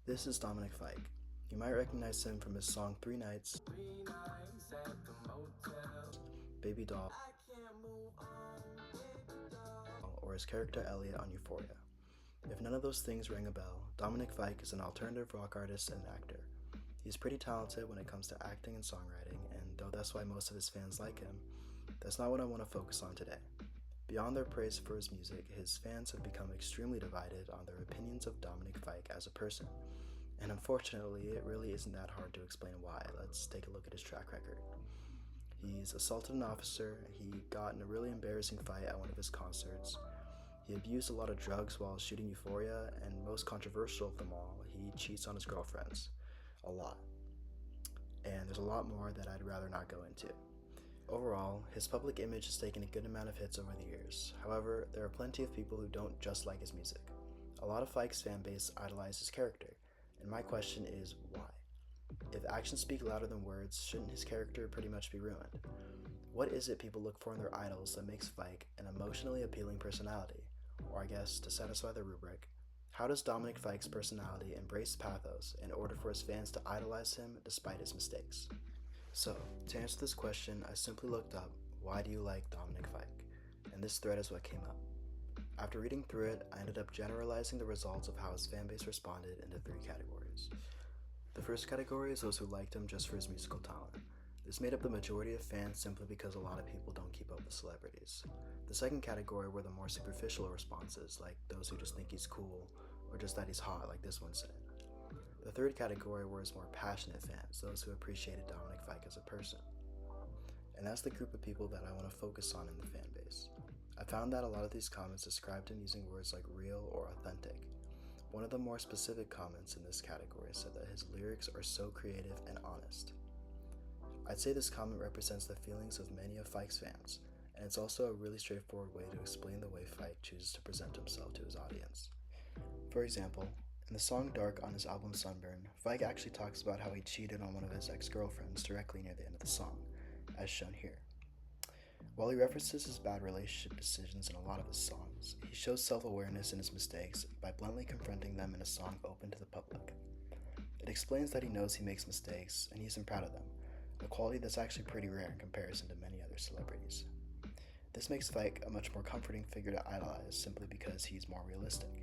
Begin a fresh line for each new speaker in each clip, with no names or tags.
This is Dominic Fike. You might recognize him from his song 3 Nights, Baby Doll, or his character Elliot on Euphoria. If none of those things ring a bell, Dominic Fike is an alternative rock artist and actor. He's pretty talented when it comes to acting and songwriting, and though that's why most of his fans like him, that's not what I want to focus on today. Beyond their praise for his music, his fans have become extremely divided on their opinions of Dominic Fike as a person. And unfortunately, it really isn't that hard to explain why. Let's take a look at his track record. He's assaulted an officer, he got in a really embarrassing fight at one of his concerts, he abused a lot of drugs while shooting Euphoria, and most controversial of them all, he cheats on his girlfriends. A lot. And there's a lot more that I'd rather not go into. Overall, his public image has taken a good amount of hits over the years. However, there are plenty of people who don't just like his music. A lot of Fike's fanbase idolize his character, and my question is, why? If actions speak louder than words, shouldn't his character pretty much be ruined? What is it people look for in their idols that makes Fike an emotionally appealing personality? Or I guess, to satisfy the rubric, how does Dominic Fike's personality embrace pathos in order for his fans to idolize him despite his mistakes? So, to answer this question, I simply looked up, why do you like Dominic Fike? And this thread is what came up. After reading through it, I ended up generalizing the results of how his fanbase responded into 3 categories. The first category is those who liked him just for his musical talent. This made up the majority of fans simply because a lot of people don't keep up with celebrities. The second category were the more superficial responses, like those who just think he's cool, or just that he's hot, like this one said. The third category were his more passionate fans, those who appreciated Dominic Fike as a person. And that's the group of people that I want to focus on in the fan base. I found that a lot of these comments described him using words like real or authentic. One of the more specific comments in this category said that his lyrics are so creative and honest. I'd say this comment represents the feelings of many of Fike's fans, and it's also a really straightforward way to explain the way Fike chooses to present himself to his audience. For example, in the song Dark on his album Sunburn, Fike actually talks about how he cheated on one of his ex-girlfriends directly near the end of the song, as shown here. While he references his bad relationship decisions in a lot of his songs, he shows self-awareness in his mistakes by bluntly confronting them in a song open to the public. It explains that he knows he makes mistakes and he isn't proud of them, a quality that's actually pretty rare in comparison to many other celebrities. This makes Fike a much more comforting figure to idolize simply because he's more realistic.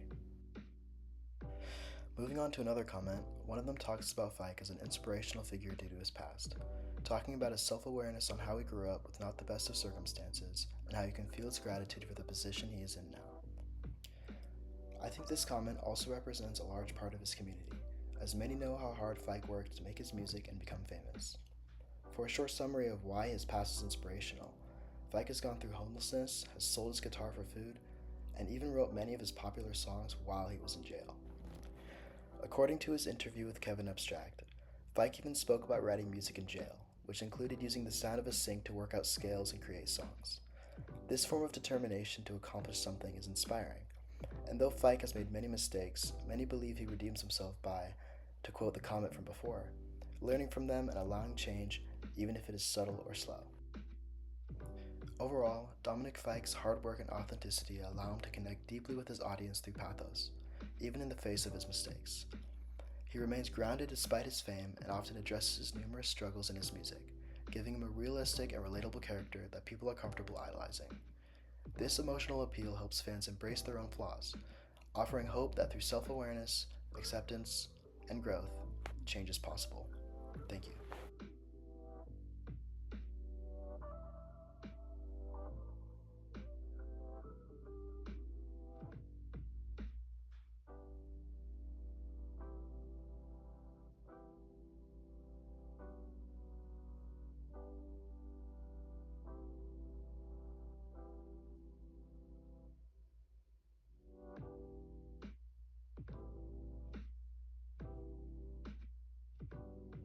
Moving on to another comment, one of them talks about Fike as an inspirational figure due to his past, talking about his self-awareness on how he grew up with not the best of circumstances and how you can feel his gratitude for the position he is in now. I think this comment also represents a large part of his community, as many know how hard Fike worked to make his music and become famous. For a short summary of why his past is inspirational, Fike has gone through homelessness, has sold his guitar for food, and even wrote many of his popular songs while he was in jail. According to his interview with Kevin Abstract, Fike even spoke about writing music in jail, which included using the sound of a sink to work out scales and create songs. This form of determination to accomplish something is inspiring, and though Fike has made many mistakes, many believe he redeems himself by, to quote the comment from before, learning from them and allowing change, even if it is subtle or slow. Overall, Dominic Fike's hard work and authenticity allow him to connect deeply with his audience through pathos, even in the face of his mistakes. He remains grounded despite his fame and often addresses his numerous struggles in his music, giving him a realistic and relatable character that people are comfortable idolizing. This emotional appeal helps fans embrace their own flaws, offering hope that through self-awareness, acceptance, and growth, change is possible. Thank you.